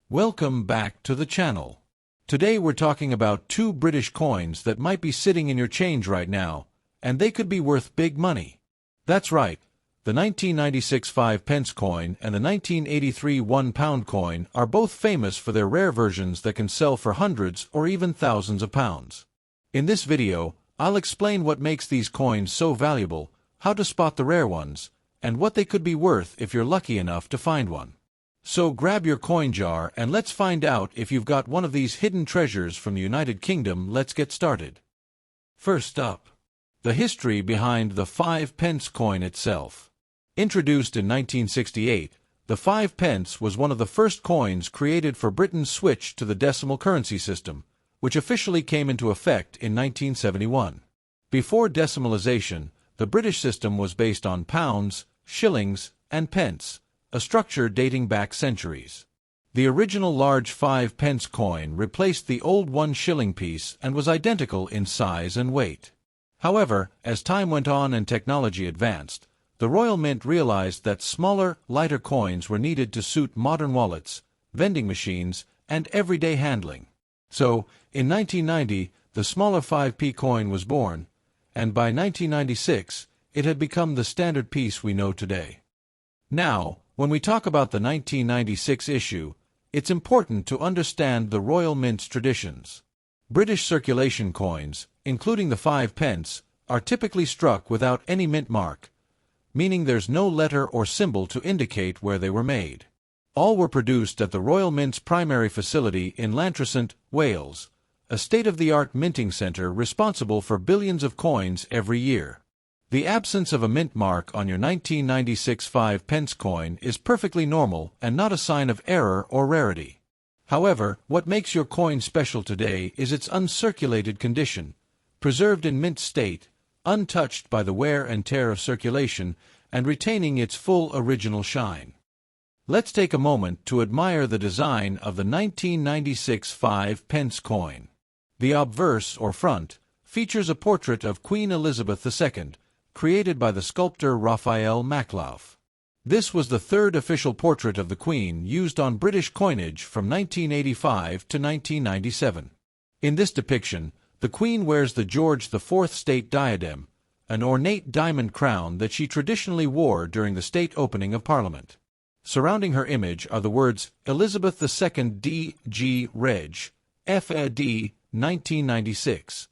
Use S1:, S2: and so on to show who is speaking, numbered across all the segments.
S1: Welcome back to the channel. Today we're talking about two British coins that might be sitting in your change right now, and they could be worth big money. That's right, the 1996 5 pence coin and the 1983 £1 coin are both famous for their rare versions that can sell for hundreds or even thousands of pounds. In this video, I'll explain what makes these coins so valuable, how to spot the rare ones, and what they could be worth if you're lucky enough to find one. So grab your coin jar and let's find out if you've got one of these hidden treasures from the United Kingdom. Let's get started. First up, the history behind the 5 pence coin itself. Introduced in 1968, the 5 pence was one of the first coins created for Britain's switch to the decimal currency system, which officially came into effect in 1971. Before decimalization, the British system was based on pounds, shillings, and pence, a structure dating back centuries. The original large 5 pence coin replaced the old 1 shilling piece and was identical in size and weight. However, as time went on and technology advanced, the Royal Mint realized that smaller, lighter coins were needed to suit modern wallets, vending machines, and everyday handling. So, in 1990, the smaller 5p coin was born, and by 1996, it had become the standard piece we know today. Now, when we talk about the 1996 issue, it's important to understand the Royal Mint's traditions. British circulation coins, including the 5 pence, are typically struck without any mint mark, meaning there's no letter or symbol to indicate where they were made. All were produced at the Royal Mint's primary facility in Llantrisant, Wales, a state-of-the-art minting centre responsible for billions of coins every year. The absence of a mint mark on your 1996 5 pence coin is perfectly normal and not a sign of error or rarity. However, what makes your coin special today is its uncirculated condition, preserved in mint state, untouched by the wear and tear of circulation, and retaining its full original shine. Let's take a moment to admire the design of the 1996 5 pence coin. The obverse, or front, features a portrait of Queen Elizabeth II, created by the sculptor Raphael Maklauf. This was the third official portrait of the Queen used on British coinage from 1985 to 1997. In this depiction, the Queen wears the George IV state diadem, an ornate diamond crown that she traditionally wore during the state opening of Parliament. Surrounding her image are the words Elizabeth II D.G. Reg. F.A.D. 1996,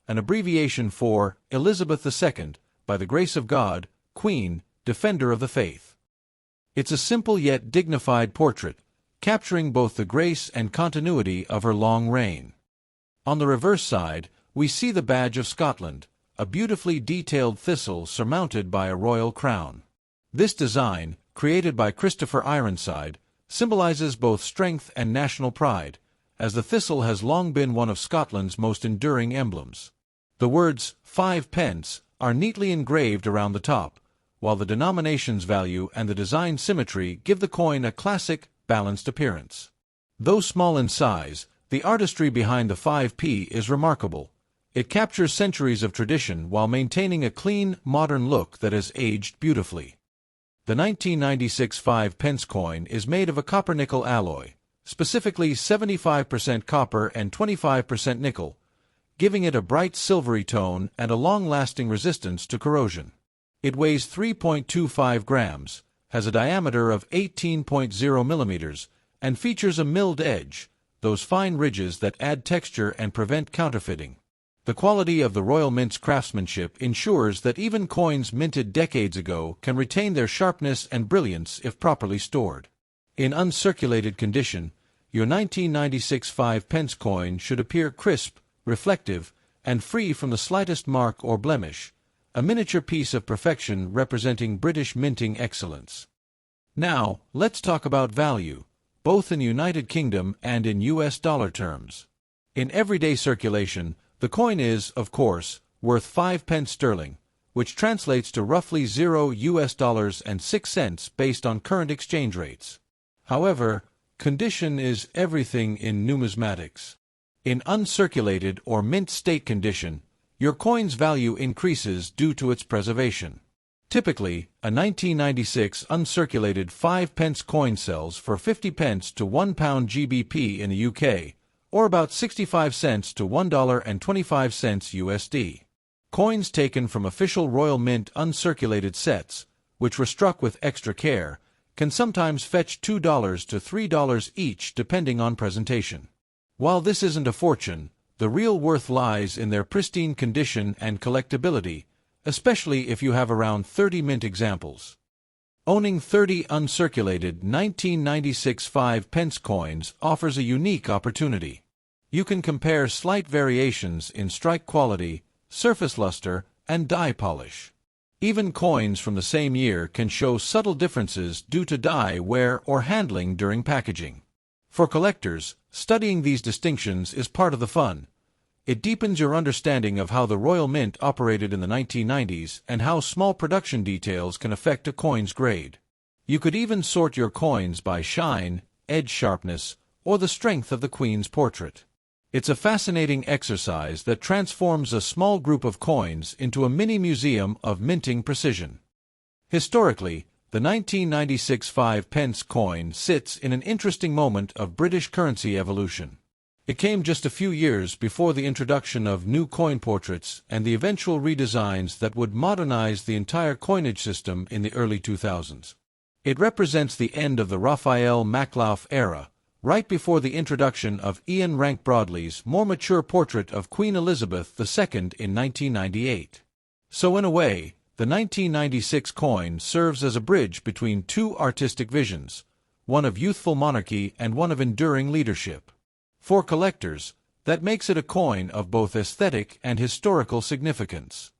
S1: an abbreviation for Elizabeth II, by the grace of God, Queen, Defender of the Faith. It's a simple yet dignified portrait, capturing both the grace and continuity of her long reign. On the reverse side, we see the badge of Scotland, a beautifully detailed thistle surmounted by a royal crown. This design, created by Christopher Ironside, symbolizes both strength and national pride, as the thistle has long been one of Scotland's most enduring emblems. The words 5 pence are neatly engraved around the top, while the denomination's value and the design symmetry give the coin a classic, balanced appearance. Though small in size, the artistry behind the 5p is remarkable. It captures centuries of tradition while maintaining a clean, modern look that has aged beautifully. The 1996 5 pence coin is made of a copper-nickel alloy, specifically 75% copper and 25% nickel, giving it a bright silvery tone and a long-lasting resistance to corrosion. It weighs 3.25 grams, has a diameter of 18.0 millimeters, and features a milled edge, those fine ridges that add texture and prevent counterfeiting. The quality of the Royal Mint's craftsmanship ensures that even coins minted decades ago can retain their sharpness and brilliance if properly stored. In uncirculated condition, your 1996 5 pence coin should appear crisp, reflective, and free from the slightest mark or blemish, a miniature piece of perfection representing British minting excellence. Now, let's talk about value, both in the United Kingdom and in US dollar terms. In everyday circulation, the coin is, of course, worth 5 pence sterling, which translates to roughly $0 based on current exchange rates. However, condition is everything in numismatics. In uncirculated or mint state condition, your coin's value increases due to its preservation. Typically, a 1996 uncirculated 5 pence coin sells for 50 pence to £1 GBP in the UK, or about 65 cents to $1.25 USD. Coins taken from official Royal Mint uncirculated sets, which were struck with extra care, can sometimes fetch $2 to $3 each depending on presentation. While this isn't a fortune, the real worth lies in their pristine condition and collectability, especially if you have around 30 mint examples. Owning 30 uncirculated 1996 5 pence coins offers a unique opportunity. You can compare slight variations in strike quality, surface luster, and die polish. Even coins from the same year can show subtle differences due to die wear or handling during packaging. For collectors, studying these distinctions is part of the fun. It deepens your understanding of how the Royal Mint operated in the 1990s and how small production details can affect a coin's grade. You could even sort your coins by shine, edge sharpness, or the strength of the Queen's portrait. It's a fascinating exercise that transforms a small group of coins into a mini-museum of minting precision. Historically, the 1996 5 pence coin sits in an interesting moment of British currency evolution. It came just a few years before the introduction of new coin portraits and the eventual redesigns that would modernize the entire coinage system in the early 2000s. It represents the end of the Raphael Maklauf era, right before the introduction of Ian Rank Broadley's more mature portrait of Queen Elizabeth II in 1998. So in a way, the 1996 coin serves as a bridge between two artistic visions, one of youthful monarchy and one of enduring leadership. For collectors, that makes it a coin of both aesthetic and historical significance.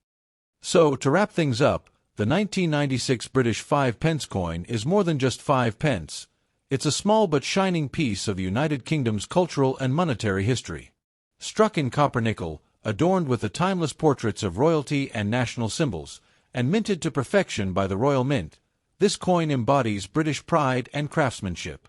S1: So, to wrap things up, the 1996 British 5 pence coin is more than just 5 pence. It's a small but shining piece of the United Kingdom's cultural and monetary history. Struck in copper nickel, adorned with the timeless portraits of royalty and national symbols, and minted to perfection by the Royal Mint, this coin embodies British pride and craftsmanship.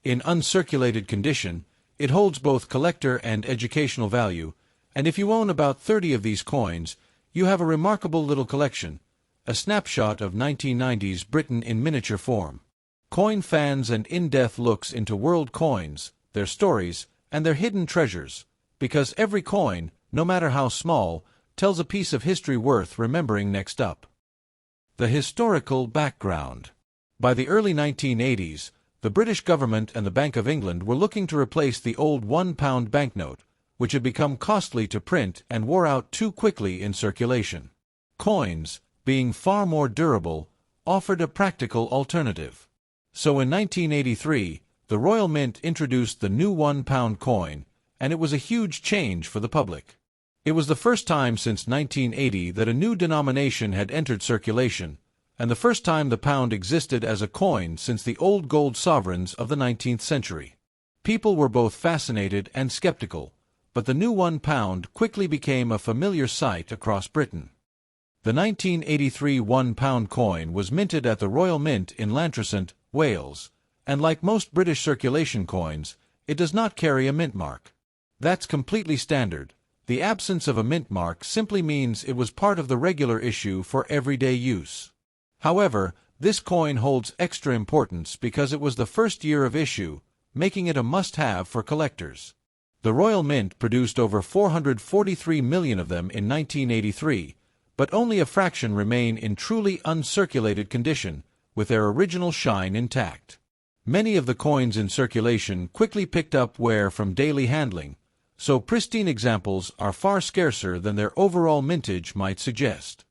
S1: In uncirculated condition, it holds both collector and educational value, and if you own about 30 of these coins, you have a remarkable little collection, a snapshot of 1990s Britain in miniature form. Coin fans and in-depth looks into world coins, their stories, and their hidden treasures, because every coin, no matter how small, tells a piece of history worth remembering. Next up. The historical background. By the early 1980s, the British government and the Bank of England were looking to replace the old £1 banknote, which had become costly to print and wore out too quickly in circulation. Coins, being far more durable, offered a practical alternative. So in 1983, the Royal Mint introduced the new £1 coin, and it was a huge change for the public. It was the first time since 1980 that a new denomination had entered circulation, and the first time the pound existed as a coin since the old gold sovereigns of the 19th century. People were both fascinated and skeptical, but the new £1 quickly became a familiar sight across Britain. The 1983 £1 coin was minted at the Royal Mint in Llantrisant, Wales, and like most British circulation coins, it does not carry a mint mark. That's completely standard. The absence of a mint mark simply means it was part of the regular issue for everyday use. However, this coin holds extra importance because it was the first year of issue, making it a must-have for collectors. The Royal Mint produced over 443 million of them in 1983, but only a fraction remain in truly uncirculated condition, with their original shine intact. Many of the coins in circulation quickly picked up wear from daily handling, so pristine examples are far scarcer than their overall mintage might suggest.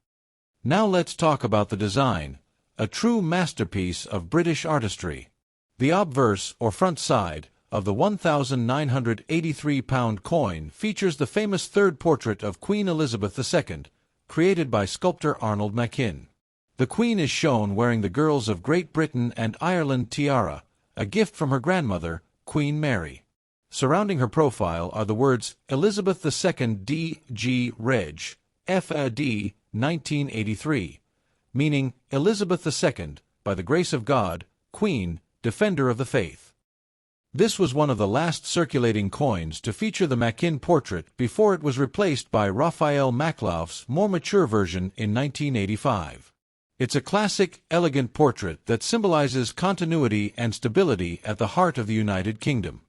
S1: Now let's talk about the design, a true masterpiece of British artistry. The obverse, or front side, of the £1,983 coin features the famous third portrait of Queen Elizabeth II, created by sculptor Arnold Machin. The Queen is shown wearing the Girls of Great Britain and Ireland tiara, a gift from her grandmother, Queen Mary. Surrounding her profile are the words Elizabeth II D.G. Reg. F.A.D. 1983, meaning Elizabeth II, by the grace of God, Queen, Defender of the Faith. This was one of the last circulating coins to feature the Machin portrait before it was replaced by Raphael Maklauf's more mature version in 1985. It's a classic, elegant portrait that symbolizes continuity and stability at the heart of the United Kingdom.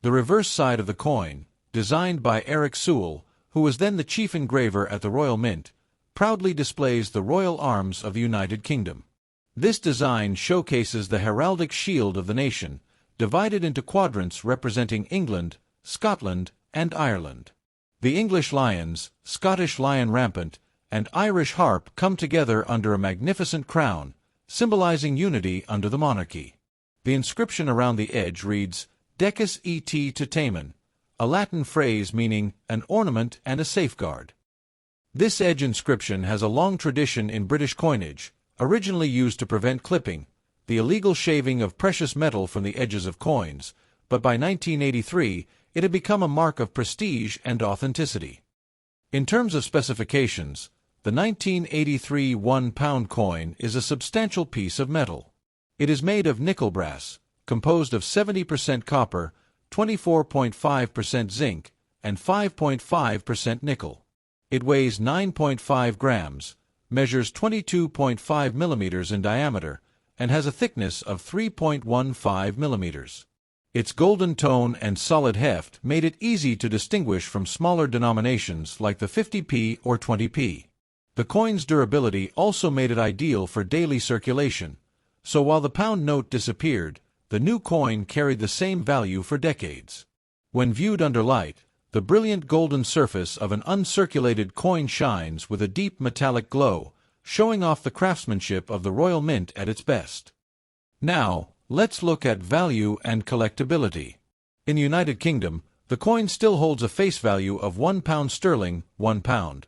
S1: The reverse side of the coin, designed by Eric Sewell, who was then the chief engraver at the Royal Mint, proudly displays the royal arms of the United Kingdom. This design showcases the heraldic shield of the nation, divided into quadrants representing England, Scotland, and Ireland. The English lions, Scottish lion rampant, and Irish harp come together under a magnificent crown, symbolizing unity under the monarchy. The inscription around the edge reads, Decus et Tutamen, a Latin phrase meaning an ornament and a safeguard. This edge inscription has a long tradition in British coinage, originally used to prevent clipping, the illegal shaving of precious metal from the edges of coins, but by 1983 it had become a mark of prestige and authenticity. In terms of specifications, the 1983 £1 coin is a substantial piece of metal. It is made of nickel brass, composed of 70% copper, 24.5% zinc, and 5.5% nickel. It weighs 9.5 grams, measures 22.5 millimeters in diameter, and has a thickness of 3.15 millimeters. Its golden tone and solid heft made it easy to distinguish from smaller denominations like the 50p or 20p. The coin's durability also made it ideal for daily circulation, so while the pound note disappeared, the new coin carried the same value for decades. When viewed under light, the brilliant golden surface of an uncirculated coin shines with a deep metallic glow, showing off the craftsmanship of the Royal Mint at its best. Now, let's look at value and collectability. In the United Kingdom, the coin still holds a face value of £1 sterling, £1,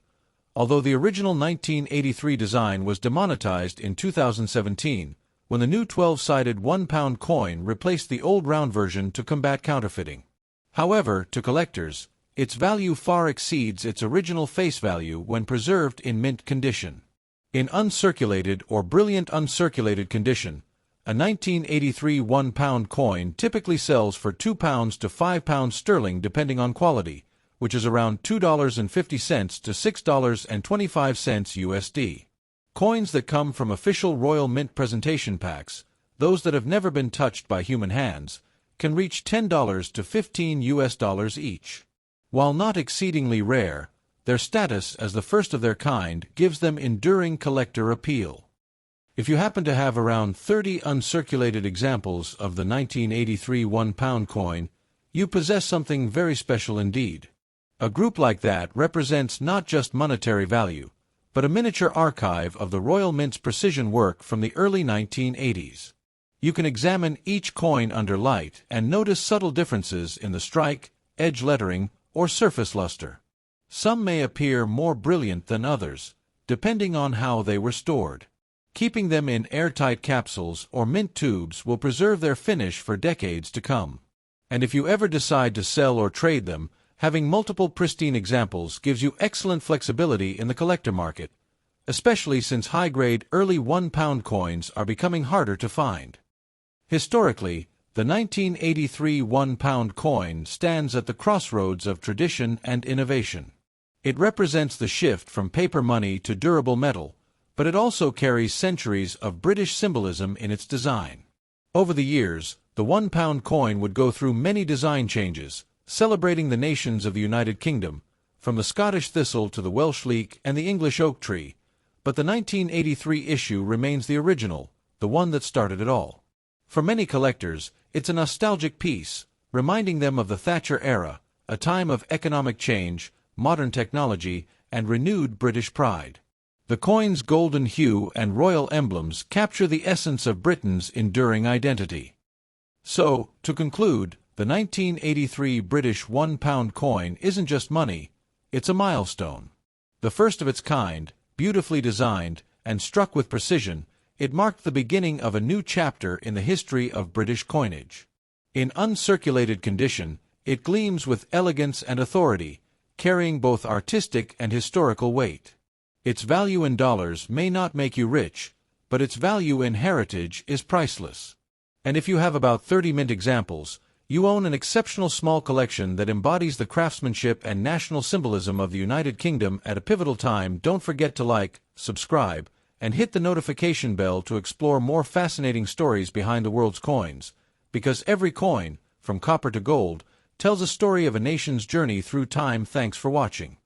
S1: although the original 1983 design was demonetized in 2017, when the new 12-sided £1 coin replaced the old round version to combat counterfeiting. However, to collectors, its value far exceeds its original face value when preserved in mint condition. In uncirculated or brilliant uncirculated condition, a 1983 £1 coin typically sells for £2 to £5 sterling depending on quality, which is around $2.50 to $6.25 USD. Coins that come from official Royal Mint presentation packs, those that have never been touched by human hands, can reach $10 to $15 each. While not exceedingly rare, their status as the first of their kind gives them enduring collector appeal. If you happen to have around 30 uncirculated examples of the 1983 £1 coin, you possess something very special indeed. A group like that represents not just monetary value, but a miniature archive of the Royal Mint's precision work from the early 1980s. You can examine each coin under light and notice subtle differences in the strike, edge lettering, or surface luster. Some may appear more brilliant than others, depending on how they were stored. Keeping them in airtight capsules or mint tubes will preserve their finish for decades to come. And if you ever decide to sell or trade them, having multiple pristine examples gives you excellent flexibility in the collector market, especially since high-grade early £1 coins are becoming harder to find. Historically, the 1983 £1 coin stands at the crossroads of tradition and innovation. It represents the shift from paper money to durable metal, but it also carries centuries of British symbolism in its design. Over the years, the £1 coin would go through many design changes, celebrating the nations of the United Kingdom, from the Scottish thistle to the Welsh leek and the English oak tree, but the 1983 issue remains the original, the one that started it all. For many collectors, it's a nostalgic piece, reminding them of the Thatcher era, a time of economic change, modern technology, and renewed British pride. The coin's golden hue and royal emblems capture the essence of Britain's enduring identity. So, to conclude, the 1983 British £1 coin isn't just money, it's a milestone. The first of its kind, beautifully designed, and struck with precision, it marked the beginning of a new chapter in the history of British coinage. In uncirculated condition, it gleams with elegance and authority, carrying both artistic and historical weight. Its value in dollars may not make you rich, but its value in heritage is priceless. And if you have about 30 mint examples, you own an exceptional small collection that embodies the craftsmanship and national symbolism of the United Kingdom at a pivotal time. Don't forget to like, subscribe, and hit the notification bell to explore more fascinating stories behind the world's coins, because every coin, from copper to gold, tells a story of a nation's journey through time. Thanks for watching.